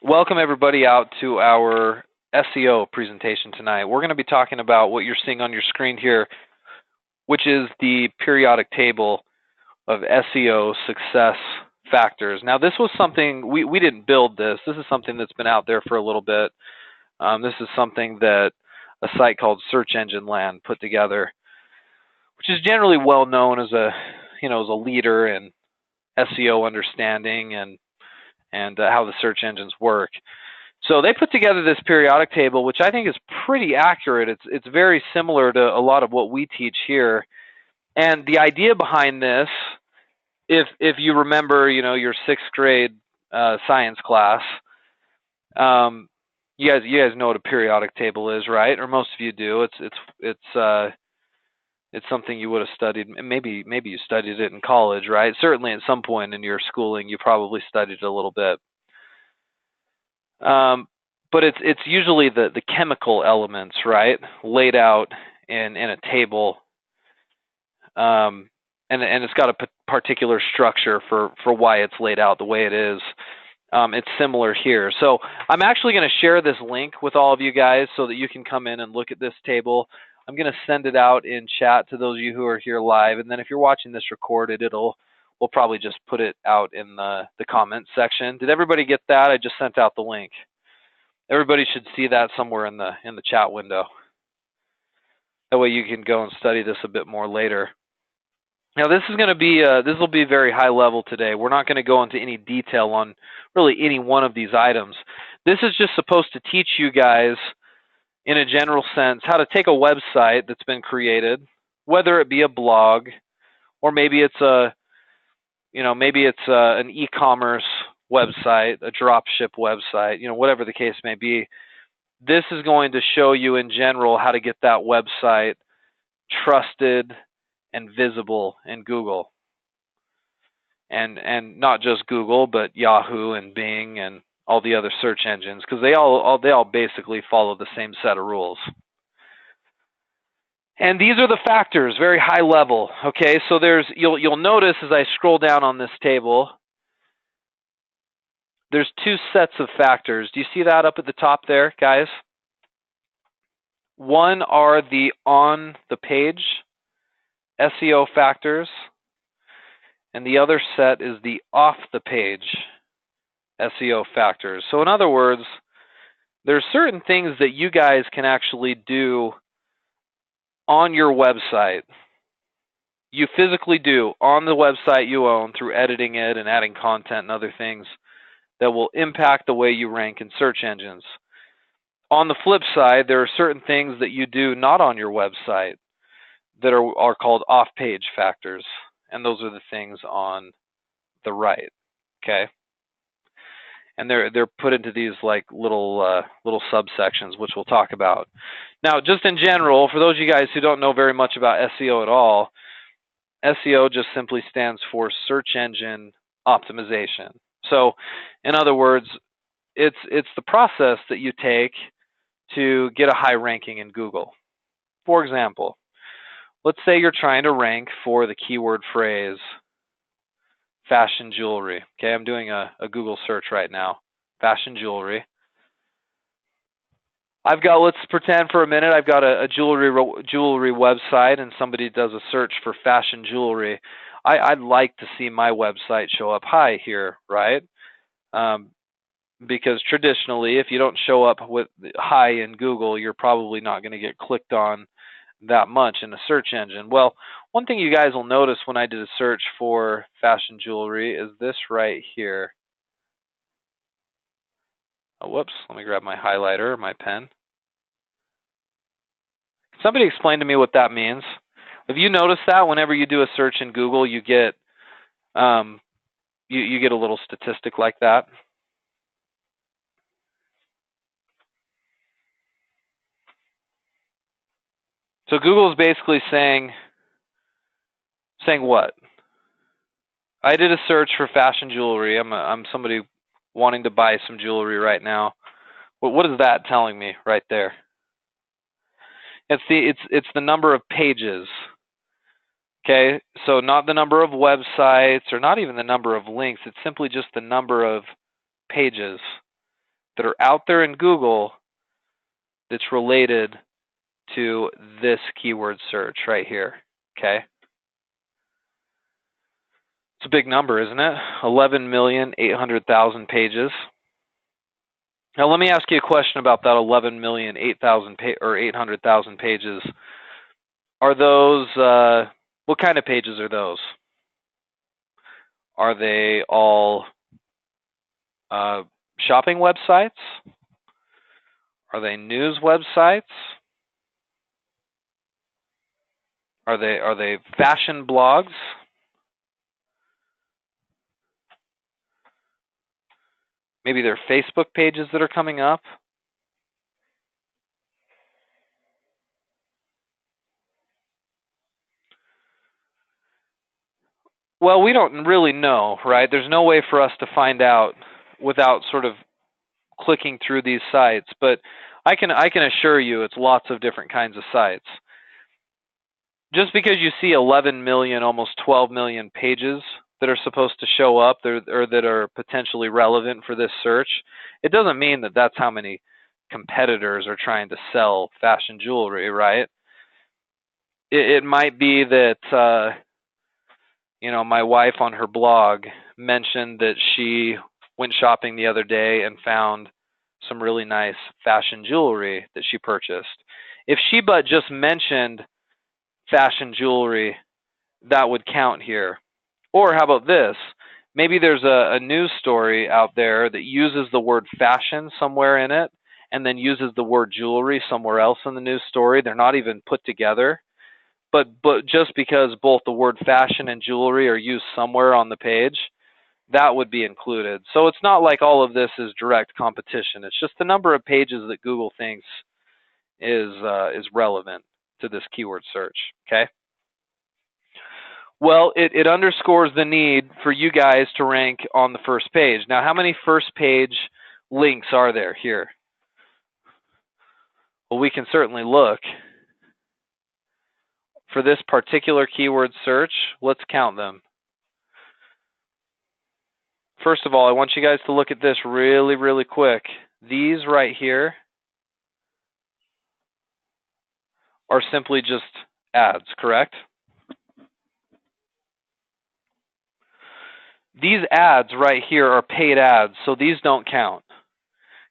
Welcome everybody out to our SEO presentation tonight. We're going to be talking about what you're seeing on your screen here, which is the periodic table of SEO success factors. Now, this was something, we didn't build this. This is something that's been out there for a little bit. This is something that a site called Search Engine Land put together, which is generally well known as a leader in SEO understanding and how the search engines work. So they put together this periodic table, which I think is pretty accurate. It's very similar to a lot of what we teach here. And the idea behind this, if you remember, your sixth grade science class, you guys know what a periodic table is, right? Or most of you do. It's something you would have studied. Maybe you studied it in college, right? Certainly at some point in your schooling, you probably studied it a little bit. But it's usually the chemical elements, right, laid out in a table, and it's got a particular structure for why it's laid out the way it is. It's similar here. So I'm actually going to share this link with all of you guys so that you can come in and look at this table. I'm going to send it out in chat to those of you who are here live, and then if you're watching this recorded, we'll probably just put it out in the comments section. Did everybody get that? I just sent out the link. Everybody should see that somewhere in the chat window. That way you can go and study this a bit more later. Now this will be very high level today. We're not going to go into any detail on really any one of these items. This is just supposed to teach you guys in a general sense how to take a website that's been created, whether it be a blog or maybe it's an e-commerce website, a dropship website, whatever the case may be. This is going to show you in general how to get that website trusted and visible in Google. And not just Google, but Yahoo and Bing and all the other search engines, because they all basically follow the same set of rules. And these are the factors, very high level. Okay, so you'll notice as I scroll down on this table, there's two sets of factors. Do you see that up at the top there, guys? One are the on the page SEO factors, and the other set is the off the page SEO factors. So in other words, there's certain things that you guys can actually do on your website. You physically do on the website you own through editing it and adding content and other things that will impact the way you rank in search engines. On the flip side, there are certain things that you do not on your website that are called off-page factors, and those are the things on the right. Okay, and they're put into these like little subsections, which we'll talk about. Now, just in general, for those of you guys who don't know very much about SEO at all, SEO just simply stands for search engine optimization. So, in other words, it's the process that you take to get a high ranking in Google. For example, let's say you're trying to rank for the keyword phrase fashion jewelry. Okay, I'm doing a Google search right now, fashion jewelry. Let's pretend for a minute I've got a jewelry website and somebody does a search for fashion jewelry. I'd like to see my website show up high here, right? Because traditionally, if you don't show up with high in Google, you're probably not going to get clicked on that much in a search engine. Well, one thing you guys will notice when I did a search for fashion jewelry is this right here. Oh, whoops, let me grab my highlighter, my pen. Somebody explain to me what that means. Have you noticed that whenever you do a search in Google, you get you get a little statistic like that? So Google is basically saying what? I did a search for fashion jewelry. I'm somebody wanting to buy some jewelry right now. What is that telling me right there? It's the number of pages. Okay, so not the number of websites or not even the number of links. It's simply just the number of pages that are out there in Google that's related to this keyword search right here, okay? It's a big number, isn't it? 11,800,000 pages. Now let me ask you a question about that 11,800,000 pages. Are those, what kind of pages are those? Are they all shopping websites? Are they news websites? Are they fashion blogs? Maybe they're Facebook pages that are coming up. Well, we don't really know, right? There's no way for us to find out without sort of clicking through these sites, but I can assure you it's lots of different kinds of sites. Just because you see 11 million, almost 12 million pages that are supposed to show up or that are potentially relevant for this search, it doesn't mean that that's how many competitors are trying to sell fashion jewelry, right? It might be that my wife on her blog mentioned that she went shopping the other day and found some really nice fashion jewelry that she purchased. If she but just mentioned fashion jewelry, that would count here. Or how about this? Maybe there's a news story out there that uses the word fashion somewhere in it and then uses the word jewelry somewhere else in the news story. They're not even put together. But just because both the word fashion and jewelry are used somewhere on the page, that would be included. So it's not like all of this is direct competition. It's just the number of pages that Google thinks is relevant to this keyword search, okay? Well, it underscores the need for you guys to rank on the first page. Now, how many first page links are there here? Well, we can certainly look. For this particular keyword search, let's count them. First of all, I want you guys to look at this really, really quick. These right here are simply just ads, correct? These ads right here are paid ads, so these don't count.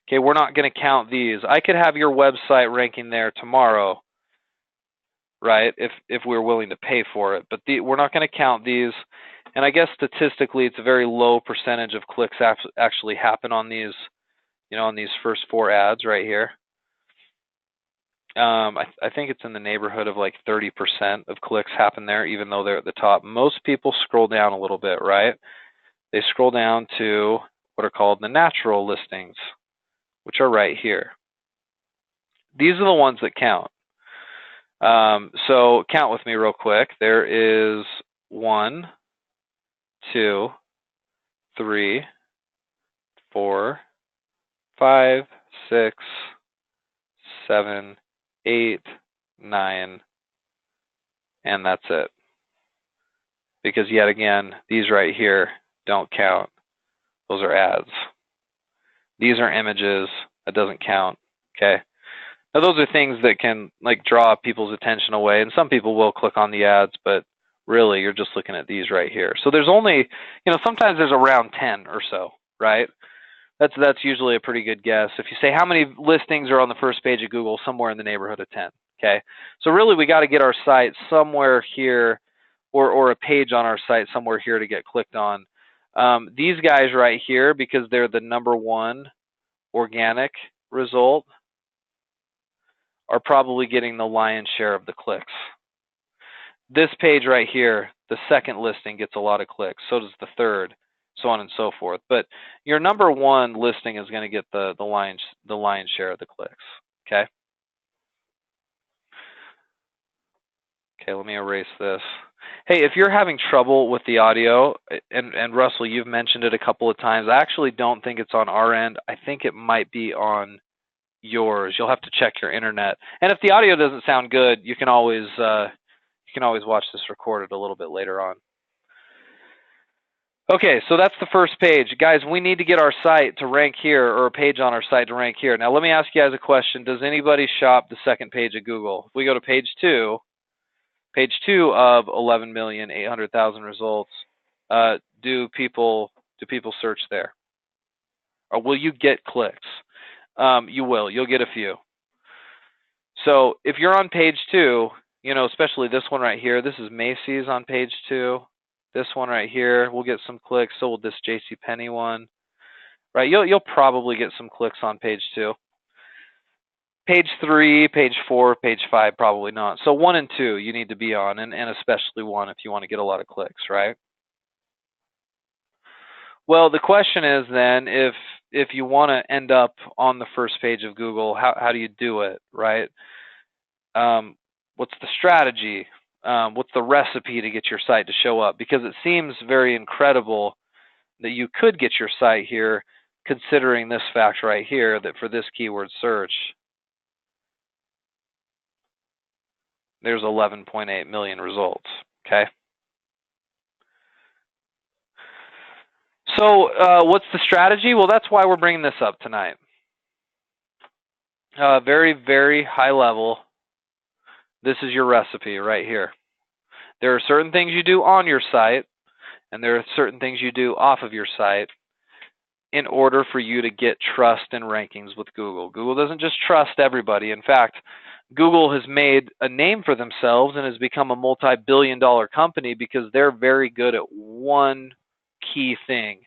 Okay, we're not going to count these. I could have your website ranking there tomorrow, right, if we're willing to pay for it. But we're not going to count these. And I guess statistically, it's a very low percentage of clicks actually happen on these, on these first 4 ads right here. I think it's in the neighborhood of like 30% of clicks happen there, even though they're at the top. Most people scroll down a little bit, right? They scroll down to what are called the natural listings, which are right here. These are the ones that count. So count with me real quick. There is 1, 2, 3, 4, 5, 6, 7, 8, 9, and that's it. Because yet again, these right here don't count. Those are ads. These are images. That doesn't count. Okay. Now those are things that can like draw people's attention away, and some people will click on the ads, but really you're just looking at these right here. So there's only, sometimes there's around 10 or so, right? That's usually a pretty good guess. If you say how many listings are on the first page of Google, somewhere in the neighborhood of 10. Okay. So really we got to get our site somewhere here, or a page on our site somewhere here to get clicked on. These guys right here, because they're the #1 organic result, are probably getting the lion's share of the clicks. This page right here, the second listing, gets a lot of clicks. So does the third, so on and so forth. But your #1 listing is going to get the lion's share of the clicks. Okay. Okay, let me erase this. Hey, if you're having trouble with the audio, and Russell, you've mentioned it a couple of times, I actually don't think it's on our end. I think it might be on yours. You'll have to check your internet. And if the audio doesn't sound good, you can always watch this recorded a little bit later on. Okay, so that's the first page. Guys, we need to get our site to rank here, or a page on our site to rank here. Now, let me ask you guys a question. Does anybody shop the second page of Google? If we go to page 2 of 11,800,000 results, do people search there? Or will you get clicks? You will. You'll get a few. So if you're on page 2, you know, especially this one right here, this is Macy's on page 2. This one right here, we'll get some clicks. So will this JCPenney one, right? You'll probably get some clicks on page 2. Page 3, page 4, page 5, probably not. So 1 and 2 you need to be on, and especially 1 if you want to get a lot of clicks, right? Well, the question is then, if you want to end up on the first page of Google, how do you do it, right? What's the strategy? What's the recipe to get your site to show up? Because it seems very incredible that you could get your site here, considering this fact right here, that for this keyword search, there's 11.8 million results, okay? So what's the strategy? Well, that's why we're bringing this up tonight. Very, very high level. This is your recipe right here. There are certain things you do on your site, and there are certain things you do off of your site in order for you to get trust and rankings with Google. Google doesn't just trust everybody. In fact, Google has made a name for themselves and has become a multi-billion-dollar company because they're very good at one key thing,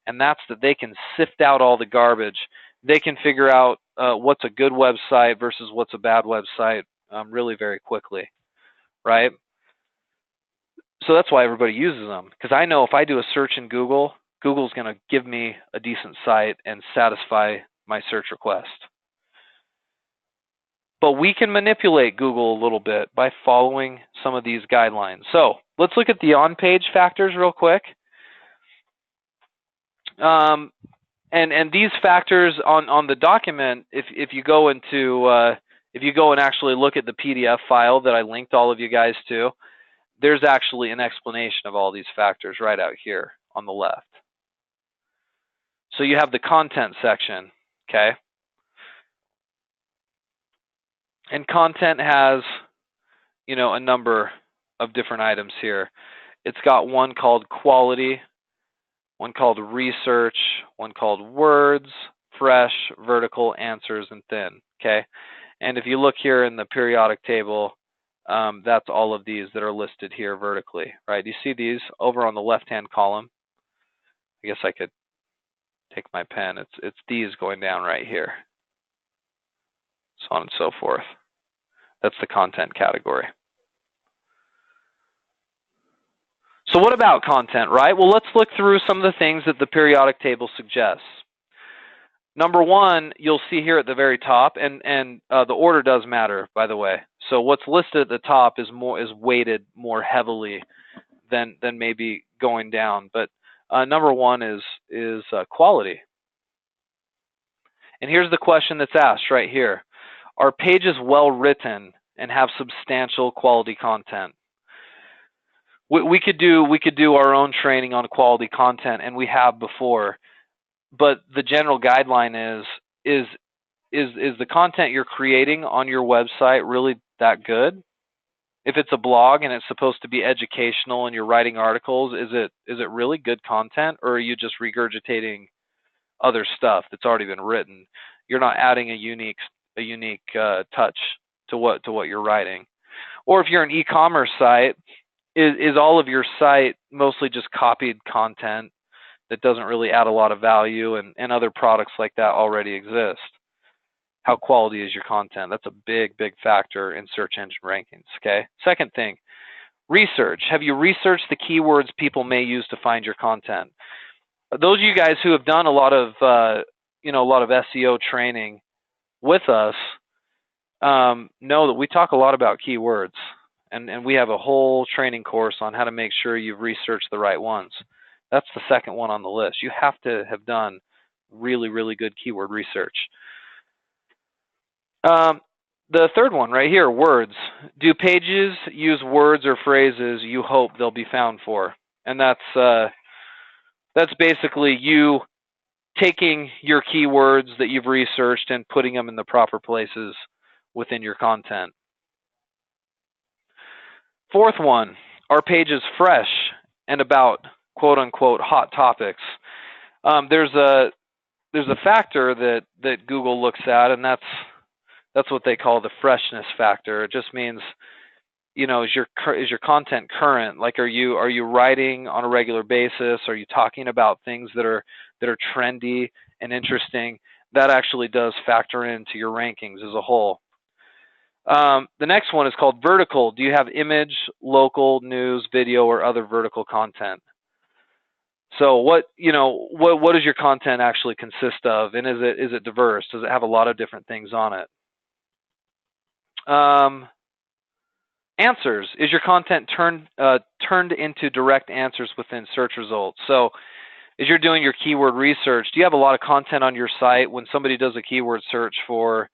and that's that they can sift out all the garbage. They can figure out what's a good website versus what's a bad website really very quickly, right? So that's why everybody uses them, because I know if I do a search in Google, Google's going to give me a decent site and satisfy my search request. But we can manipulate Google a little bit by following some of these guidelines. So let's look at the on-page factors real quick. And these factors on the document, if you go into if you go and actually look at the PDF file that I linked all of you guys to, there's actually an explanation of all these factors right out here on the left. So you have the content section, okay? And content has, you know, a number of different items here. It's got one called quality, one called research, one called words, fresh, vertical, answers, and thin, okay? And if you look here in the periodic table, that's all of these that are listed here vertically, right? You see these over on the left-hand column. I guess I could take my pen. It's these going down right here, so on and so forth. That's the content category. So what about content, right? Well, let's look through some of the things that the periodic table suggests. Number 1, you'll see here at the very top, and the order does matter, by the way. So what's listed at the top is weighted more heavily than maybe going down. But number 1 is quality. And here's the question that's asked right here: are pages well written and have substantial quality content? We could do our own training on quality content, and we have before. But the general guideline is the content you're creating on your website really that good? If it's a blog and it's supposed to be educational and you're writing articles, is it really good content, or are you just regurgitating other stuff that's already been written? You're not adding a unique touch to what you're writing. Or if you're an e-commerce site, is all of your site mostly just copied content that doesn't really add a lot of value, and other products like that already exist? How quality is your content? That's a big factor in search engine rankings, okay? Second thing, research. Have you researched the keywords people may use to find your content? Those of you guys who have done a lot of SEO training with us know that we talk a lot about keywords, and we have a whole training course on how to make sure you've researched the right ones. That's the second one on the list. You have to have done really good keyword research. The third one right here, words. Do pages use words or phrases you hope they'll be found for? And that's That's basically you taking your keywords that you've researched and putting them in the proper places within your content. Fourth one, our page is fresh and about quote unquote hot topics. There's a factor that Google looks at, and that's what they call the freshness factor. It just means, you know, is your content current? Like, are you writing on a regular basis? Are you talking about things that are trendy and interesting? That actually does factor into your rankings as a whole. The next one is called vertical. Do you have image, local, news, video, or other vertical content? So what does your content actually consist of, and is it diverse? Does it have a lot of different things on it? Answers. Is your content turned into direct answers within search results? So as you're doing your keyword research, do you have a lot of content on your site when somebody does a keyword search for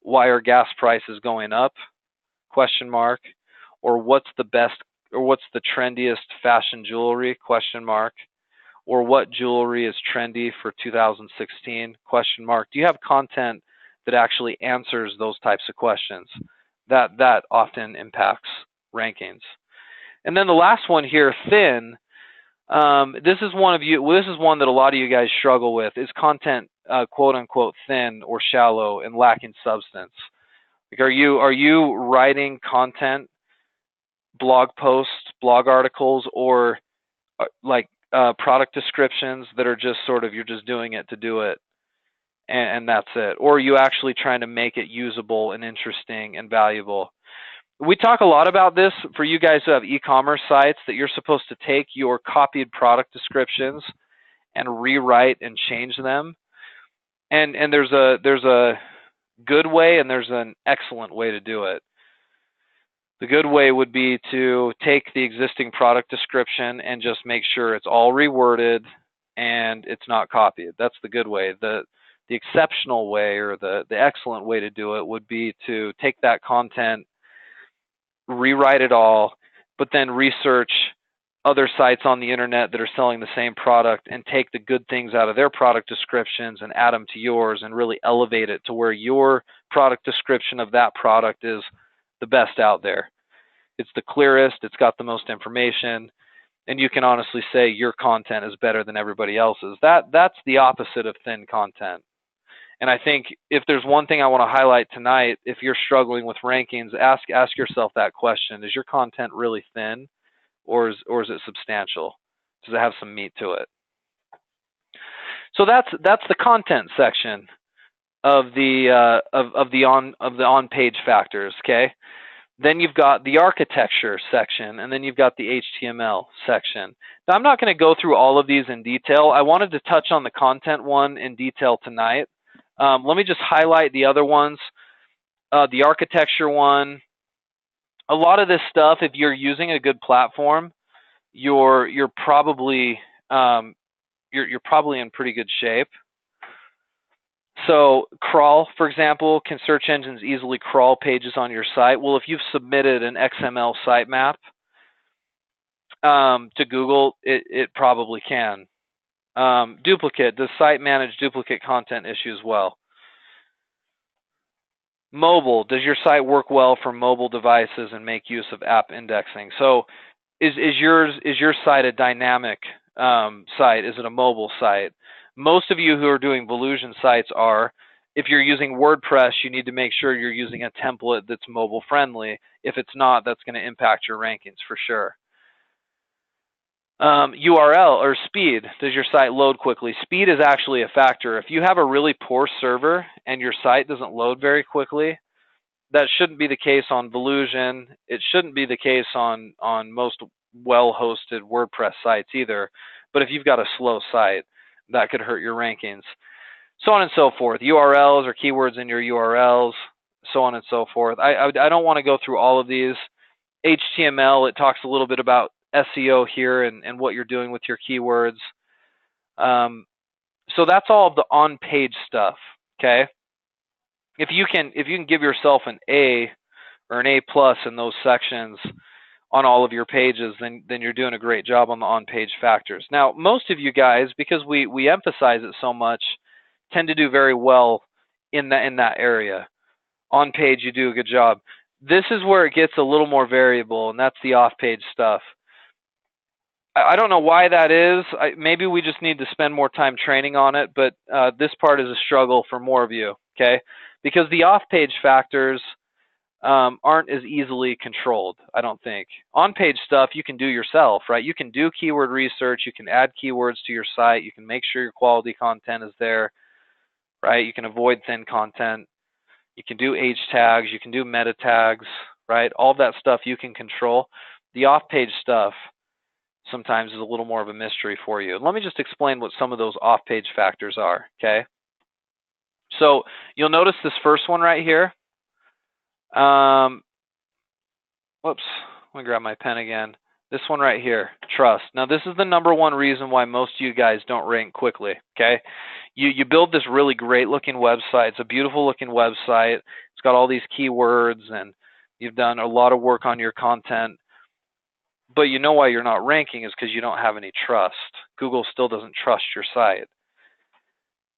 why are gas prices going up? Question mark. Or what's the trendiest fashion jewelry? Question mark. Or what jewelry is trendy for 2016? Question mark. Do you have content that actually answers those types of questions? That often impacts rankings. And then the last one here, thin. This is one that a lot of you guys struggle with. Is content quote unquote thin or shallow and lacking substance? Like, are you writing content, blog posts, blog articles, or product descriptions that are just sort of, you're just doing it to do it, and that's it? Or are you actually trying to make it usable and interesting and valuable? We talk a lot about this for you guys who have e-commerce sites, that you're supposed to take your copied product descriptions and rewrite and change them. And there's a good way and there's an excellent way to do it. The good way would be to take the existing product description and just make sure it's all reworded and it's not copied. That's the good way. The exceptional way, or the excellent way to do it, would be to take that content, rewrite it all, but then research other sites on the internet that are selling the same product and take the good things out of their product descriptions and add them to yours and really elevate it to where your product description of that product is the best out there. It's the clearest, it's got the most information, and you can honestly say your content is better than everybody else's. That's the opposite of thin content. And I think if there's one thing I want to highlight tonight, if you're struggling with rankings, ask yourself that question. Is your content really thin, or is it substantial? Does it have some meat to it? So that's the content section of the on-page factors, okay? Then you've got the architecture section, and then you've got the HTML section. Now, I'm not going to go through all of these in detail. I wanted to touch on the content one in detail tonight. Let me just highlight the other ones. The architecture one. A lot of this stuff, if you're using a good platform, you're probably in pretty good shape. So crawl, for example, can search engines easily crawl pages on your site? Well, if you've submitted an XML sitemap to Google, it probably can. Duplicate, does site manage duplicate content issues well? Mobile, does your site work well for mobile devices and make use of app indexing? So is your site a dynamic site? Is it a mobile site? Most of you who are doing Volusion sites are. If you're using WordPress, you need to make sure you're using a template that's mobile friendly. If it's not, that's going to impact your rankings for sure. URL or speed, does your site load quickly? Speed is actually a factor. If you have a really poor server and your site doesn't load very quickly, that shouldn't be the case on Volusion. It shouldn't be the case on most well-hosted WordPress sites either. But if you've got a slow site, that could hurt your rankings. So on and so forth. URLs or keywords in your URLs, so on and so forth. I don't want to go through all of these. HTML, it talks a little bit about SEO here and what you're doing with your keywords. So that's all of the on-page stuff, okay? If you can give yourself an A or an A+ in those sections, on all of your pages, then you're doing a great job on the on-page factors. Now, most of you guys, because we emphasize it so much, tend to do very well in that area. On page, you do a good job. This is where it gets a little more variable, and that's the off-page stuff. I don't know why that is. Maybe we just need to spend more time training on it, but this part is a struggle for more of you, okay? Because the off-page factors aren't as easily controlled, I don't think. On-page stuff you can do yourself, right? You can do keyword research, you can add keywords to your site, you can make sure your quality content is there, right? You can avoid thin content, you can do H tags, you can do meta tags, right? All that stuff you can control. The off-page stuff sometimes is a little more of a mystery for you. Let me just explain what some of those off-page factors are, okay? So you'll notice this first one right here. Whoops, let me grab my pen again. This one right here, trust. Now this is the #1 reason why most of you guys don't rank quickly, okay? You build this really great looking website. It's a beautiful looking website. It's got all these keywords and you've done a lot of work on your content. But you know why you're not ranking is because you don't have any trust. Google still doesn't trust your site.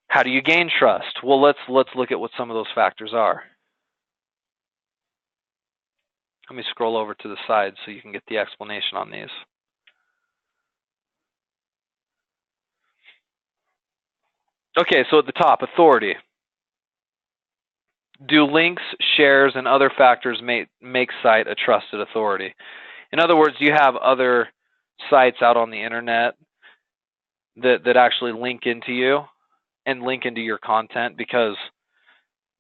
How do you gain trust? Well, let's look at what some of those factors are. Let me scroll over to the side so you can get the explanation on these. Okay, so at the top, authority. Do links, shares, and other factors make site a trusted authority? In other words, you have other sites out on the internet that actually link into you and link into your content because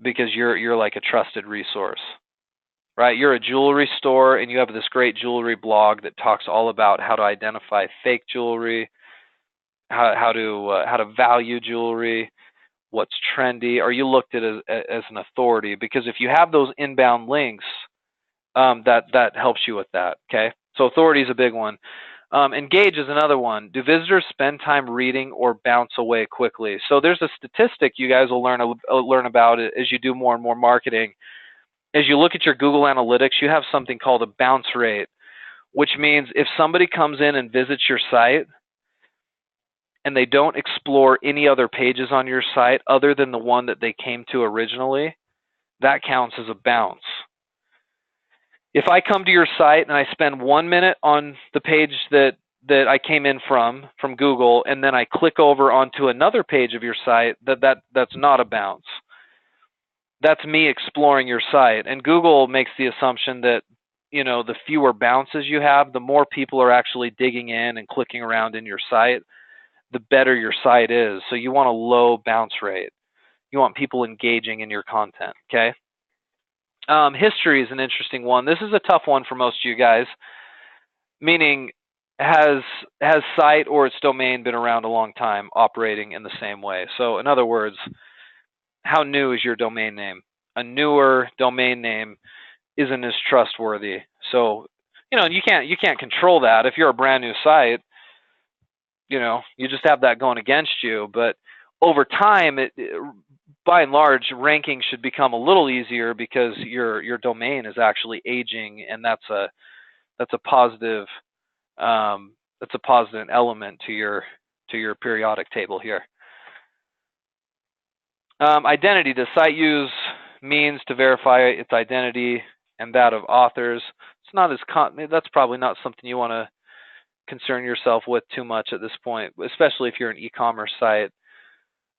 you're like a trusted resource, right? You're a jewelry store and you have this great jewelry blog that talks all about how to identify fake jewelry, how to value jewelry, what's trendy. Are you looked at as an authority? Because if you have those inbound links, that helps you with that, okay? So authority is a big one. Engage is another one. Do visitors spend time reading or bounce away quickly? So there's a statistic you guys will learn about as you do more and more marketing. As you look at your Google Analytics, you have something called a bounce rate, which means if somebody comes in and visits your site and they don't explore any other pages on your site other than the one that they came to originally, that counts as a bounce. If I come to your site and I spend 1 minute on the page that I came in from Google, and then I click over onto another page of your site, that's not a bounce. That's me exploring your site. And Google makes the assumption that, you know, the fewer bounces you have, the more people are actually digging in and clicking around in your site, the better your site is. So you want a low bounce rate. You want people engaging in your content, okay? History is an interesting one. This is a tough one for most of you guys, meaning has site or its domain been around a long time operating in the same way? So in other words, how new is your domain name? A newer domain name isn't as trustworthy. So, you know, you can't control that. If you're a brand new site, you know, you just have that going against you. But over time, by and large, ranking should become a little easier because your domain is actually aging, and that's a positive element to your periodic table here. Identity. Does site use means to verify its identity and that of authors? It's not as that's probably not something you want to concern yourself with too much at this point, especially if you're an e-commerce site.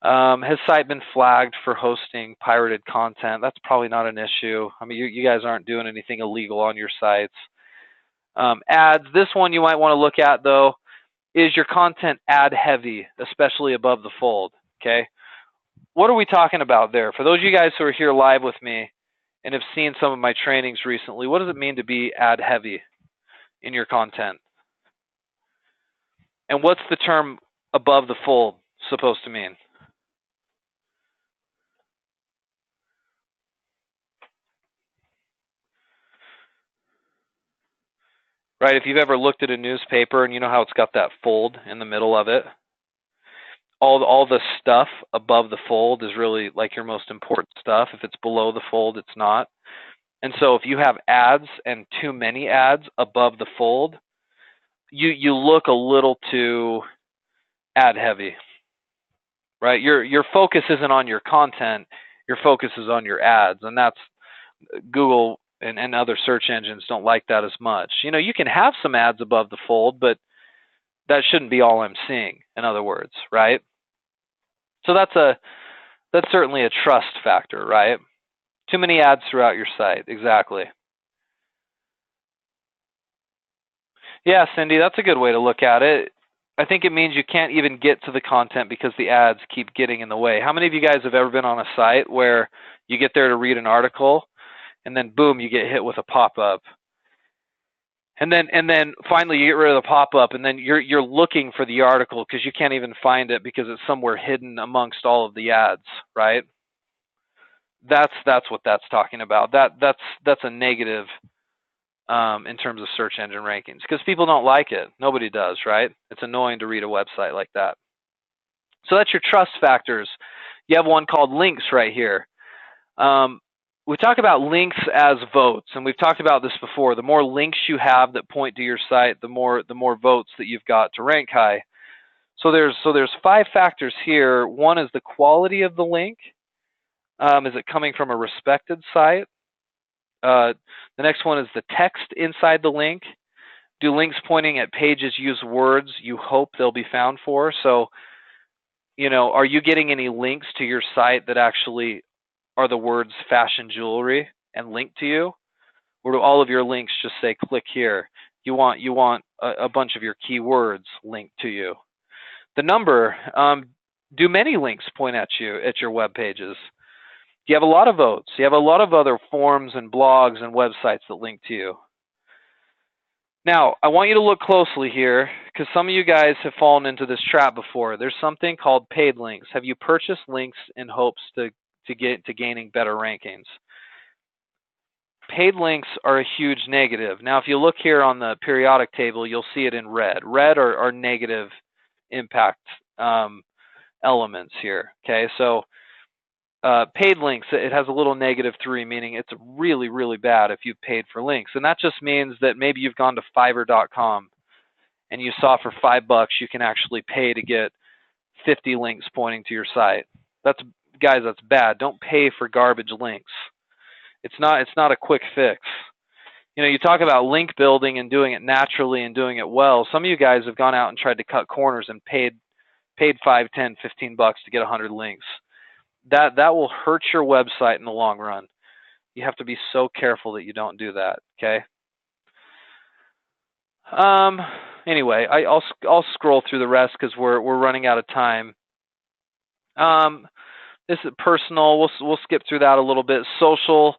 Has site been flagged for hosting pirated content? That's probably not an issue. I mean, you guys aren't doing anything illegal on your sites. Ads. This one you might want to look at, though. Is your content ad heavy, especially above the fold? Okay. What are we talking about there? For those of you guys who are here live with me and have seen some of my trainings recently, what does it mean to be ad heavy in your content? And what's the term above the fold supposed to mean? Right, if you've ever looked at a newspaper and you know how it's got that fold in the middle of it, all the stuff above the fold is really like your most important stuff. If it's below the fold, it's not. And so if you have ads and too many ads above the fold, you look a little too ad heavy, right? Your focus isn't on your content, your focus is on your ads, and that's Google and other search engines don't like that as much. You can have some ads above the fold, but that shouldn't be all I'm seeing, in other words, right? So that's certainly a trust factor, right? Too many ads throughout your site, exactly. Yeah, Cindy, that's a good way to look at it. I think it means you can't even get to the content because the ads keep getting in the way. How many of you guys have ever been on a site where you get there to read an article and then boom, you get hit with a pop-up? And then finally you get rid of the pop-up, and then you're looking for the article because you can't even find it because it's somewhere hidden amongst all of the ads, right? That's what that's talking about. That's a negative in terms of search engine rankings because people don't like it. Nobody does, right? It's annoying to read a website like that. So that's your trust factors. You have one called links right here. We talk about links as votes, and we've talked about this before. The more links you have that point to your site, the more votes that you've got to rank high. So there's 5 factors here. One is the quality of the link. Is it coming from a respected site? The next one is the text inside the link. Do links pointing at pages use words you hope they'll be found for? So, are you getting any links to your site that actually are the words fashion jewelry and linked to you? Or do all of your links just say click here? You want a bunch of your keywords linked to you. The number, do many links point at you at your web pages? You have a lot of votes. You have a lot of other forums and blogs and websites that link to you. Now, I want you to look closely here because some of you guys have fallen into this trap before. There's something called paid links. Have you purchased links in hopes to get to gaining better rankings? Paid links are a huge negative. Now, if you look here on the periodic table, you'll see it in red. Red are negative impact elements here. Okay, so paid links, it has a little -3, meaning it's really, really bad if you've paid for links. And that just means that maybe you've gone to Fiverr.com and you saw for $5 you can actually pay to get 50 links pointing to your site. Guys, that's bad. Don't pay for garbage links. It's not a quick fix. You talk about link building and doing it naturally and doing it well. Some of you guys have gone out and tried to cut corners and paid $5, $10, $15 to get 100 links. That will hurt your website in the long run. You have to be so careful that you don't do that. Okay. Anyway, I'll scroll through the rest because we're running out of time. This is personal. We'll skip through that a little bit. Social.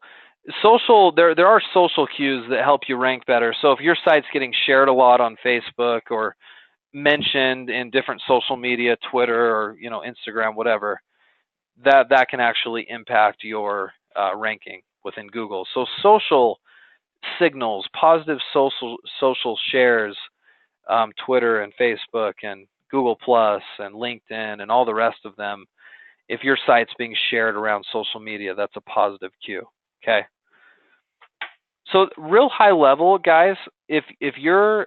There are social cues that help you rank better. So if your site's getting shared a lot on Facebook or mentioned in different social media, Twitter or Instagram, whatever, that can actually impact your ranking within Google. So social signals, positive social shares, Twitter and Facebook and Google Plus and LinkedIn and all the rest of them. If your site's being shared around social media, that's a positive cue. Okay. So real high level, guys, if you're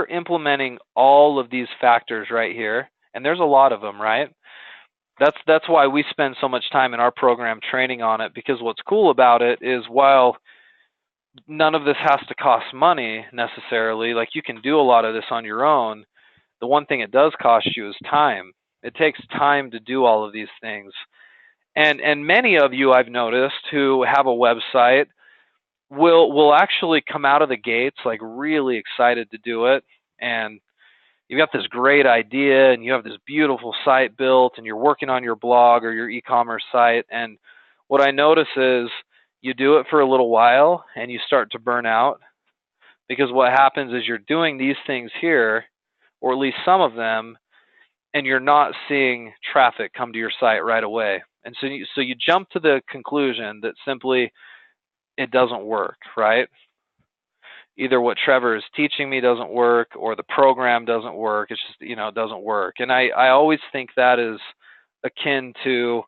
implementing all of these factors right here, and there's a lot of them, right? That's why we spend so much time in our program training on it, because what's cool about it is while none of this has to cost money necessarily, like you can do a lot of this on your own, the one thing it does cost you is time. It takes time to do all of these things. And many of you I've noticed who have a website will actually come out of the gates like really excited to do it, and you've got this great idea and you have this beautiful site built and you're working on your blog or your e-commerce site, and what I notice is you do it for a little while and you start to burn out, because what happens is you're doing these things here, or at least some of them, and you're not seeing traffic come to your site right away. And so you jump to the conclusion that simply it doesn't work, right? Either what Trevor is teaching me doesn't work or the program doesn't work. It's just, it doesn't work. And I always think that is akin to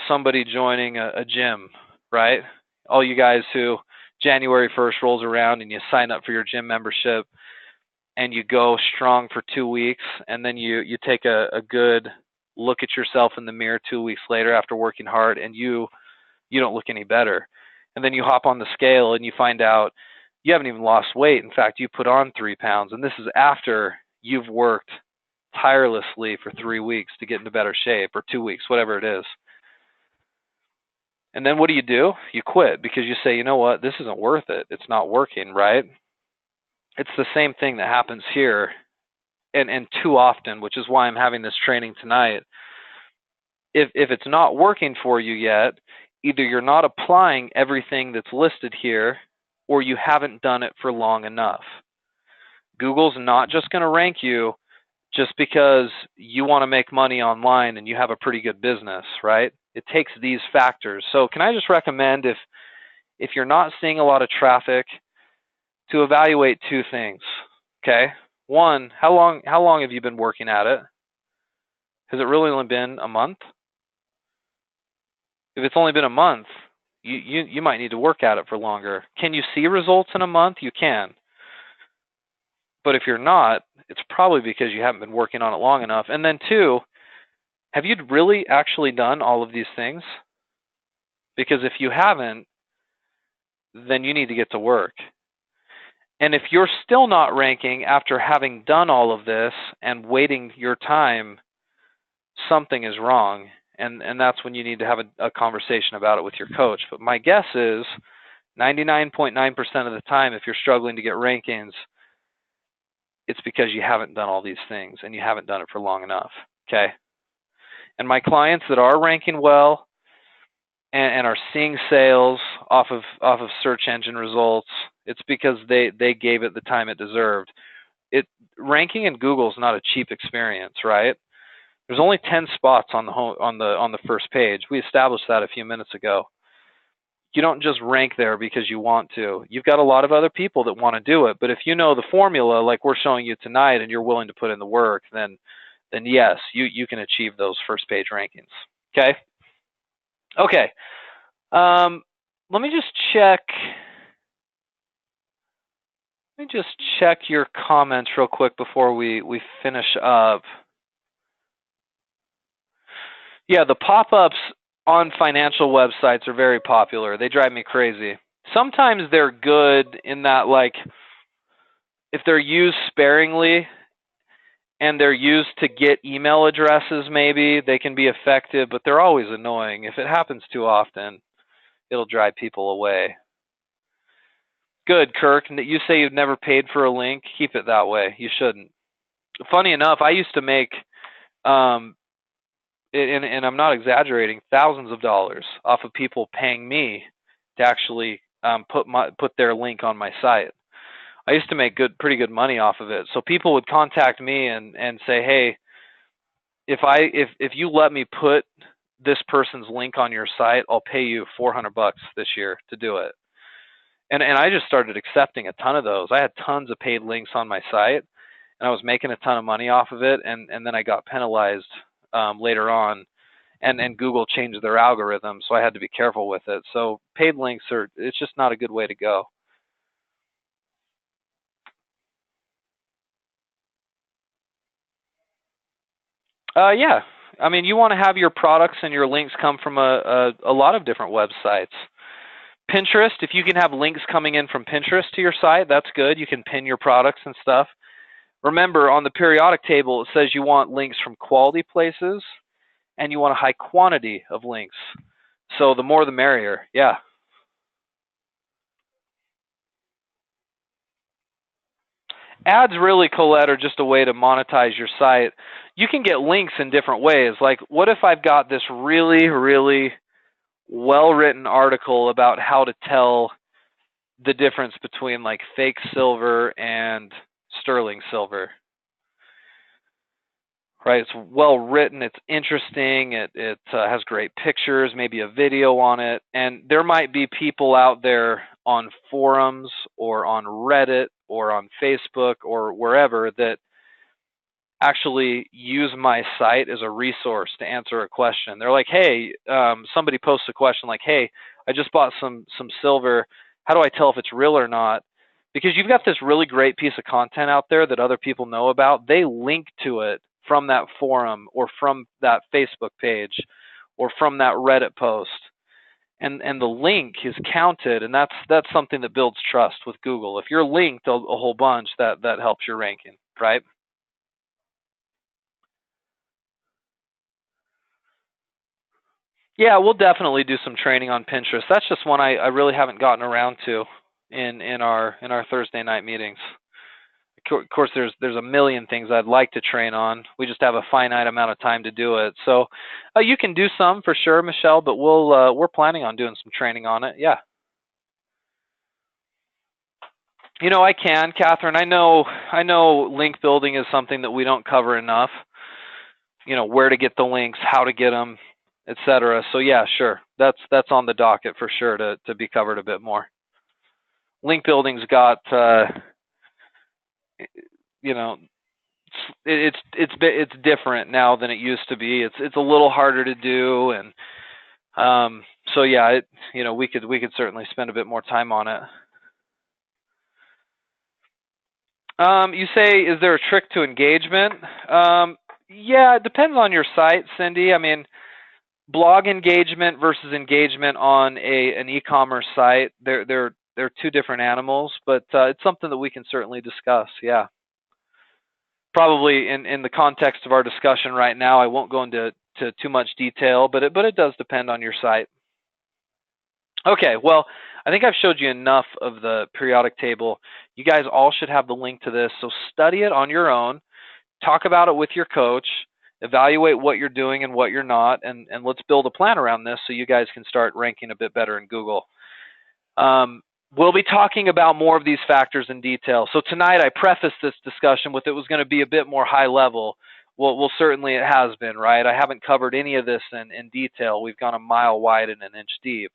somebody joining a gym, right? all you guys who January 1st rolls around and you sign up for your gym membership and you go strong for 2 weeks, and then you take a good look at yourself in the mirror 2 weeks later after working hard, and you don't look any better. And then you hop on the scale and you find out you haven't even lost weight. In fact, you put on 3 pounds, and this is after you've worked tirelessly for 3 weeks to get into better shape, or 2 weeks, whatever it is. And then what do? You quit because you say, you know what, this isn't worth it. It's not working, right? It's the same thing that happens here, and too often, which is why I'm having this training tonight. If it's not working for you yet, either you're not applying everything that's listed here, or you haven't done it for long enough. Google's not just going to rank you just because you want to make money online and you have a pretty good business, right? It takes these factors. So can I just recommend, if you're not seeing a lot of traffic, to evaluate 2 things, okay? One, how long have you been working at it? Has it really only been a month? If it's only been a month, you might need to work at it for longer. Can you see results in a month? You can. But if you're not, it's probably because you haven't been working on it long enough. And then 2, have you really actually done all of these things? Because if you haven't, then you need to get to work. And if you're still not ranking after having done all of this and waiting your time, something is wrong. And that's when you need to have a conversation about it with your coach. But my guess is 99.9% of the time, if you're struggling to get rankings, it's because you haven't done all these things and you haven't done it for long enough, okay? And my clients that are ranking well and are seeing sales off of search engine results, it's because they gave it the time it deserved. Ranking in Google is not a cheap experience, right? There's only 10 spots on the first page. We established that a few minutes ago. You don't just rank there because you want to. You've got a lot of other people that want to do it, but if you know the formula like we're showing you tonight and you're willing to put in the work, then yes, you can achieve those first page rankings. Okay. Let me just check. Your comments real quick before we finish up. Yeah, the pop-ups on financial websites are very popular. They drive me crazy. Sometimes they're good in that, like, if they're used sparingly and they're used to get email addresses, maybe they can be effective, but they're always annoying. If it happens too often, it'll drive people away. Good, Kirk. You say you've never paid for a link. Keep it that way. You shouldn't. Funny enough, I used to make, and I'm not exaggerating, thousands of dollars off of people paying me to actually put their link on my site. I used to make pretty good money off of it. So people would contact me and say, hey, if you let me put this person's link on your site, I'll pay you $400 this year to do it. And I just started accepting a ton of those. I had tons of paid links on my site, and I was making a ton of money off of it. And then I got penalized later on, and Google changed their algorithm, so I had to be careful with it. So paid links it's just not a good way to go. Yeah, I mean, you want to have your products and your links come from a lot of different websites. Pinterest, if you can have links coming in from Pinterest to your site, that's good. You can pin your products and stuff. Remember, on the periodic table, it says you want links from quality places and you want a high quantity of links. So the more the merrier, yeah. Ads really, Colette, are just a way to monetize your site. You can get links in different ways. Like, what if I've got this really, really well-written article about how to tell the difference between like fake silver and sterling silver, right? It's well written, it's interesting, it has great pictures, maybe a video on it, and there might be people out there on forums or on Reddit or on Facebook or wherever that actually use my site as a resource to answer a question. They're like, hey, somebody posts a question like, hey, I just bought some silver. How do I tell if it's real or not? Because you've got this really great piece of content out there that other people know about. They link to it from that forum or from that Facebook page or from that Reddit post. And the link is counted, and that's something that builds trust with Google. If you're linked a whole bunch, that helps your ranking, right? Yeah, we'll definitely do some training on Pinterest. That's just one I really haven't gotten around to in our Thursday night meetings. Of course, there's a million things I'd like to train on. We just have a finite amount of time to do it. So you can do some for sure, Michelle, but we're planning on doing some training on it. Yeah. I can, Catherine. I know link building is something that we don't cover enough. Where to get the links, how to get them, etc. So yeah, sure. That's on the docket for sure to be covered a bit more. Link building's got it's different now than it used to be. It's a little harder to do, and so yeah, we could certainly spend a bit more time on it. You say, is there a trick to engagement? Yeah, it depends on your site, Cindy. I mean, blog engagement versus engagement on an e-commerce site, they're two different animals, but it's something that we can certainly discuss. Yeah. Probably in the context of our discussion right now, I won't go into too much detail, but it does depend on your site. Okay, well, I think I've showed you enough of the periodic table. You guys all should have the link to this, so study it on your own. Talk about it with your coach. Evaluate what you're doing and what you're not, and let's build a plan around this so you guys can start ranking a bit better in Google. We'll be talking about more of these factors in detail. So tonight I prefaced this discussion with it was going to be a bit more high level. Well, certainly it has been, right? I haven't covered any of this in detail. We've gone a mile wide and an inch deep.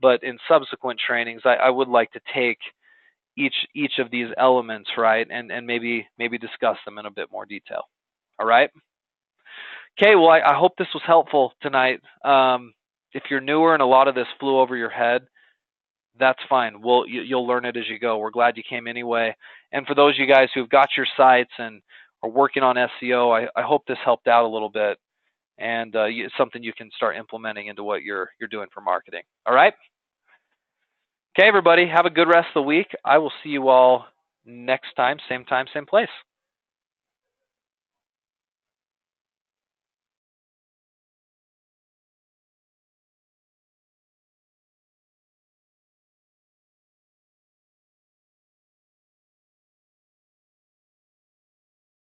But in subsequent trainings, I would like to take each of these elements, right, and maybe discuss them in a bit more detail. All right? Okay, well, I hope this was helpful tonight. If you're newer and a lot of this flew over your head, that's fine. You'll learn it as you go. We're glad you came anyway. And for those of you guys who've got your sites and are working on SEO, I hope this helped out a little bit, and it's something you can start implementing into what you're doing for marketing. All right? Okay, everybody, have a good rest of the week. I will see you all next time, same place.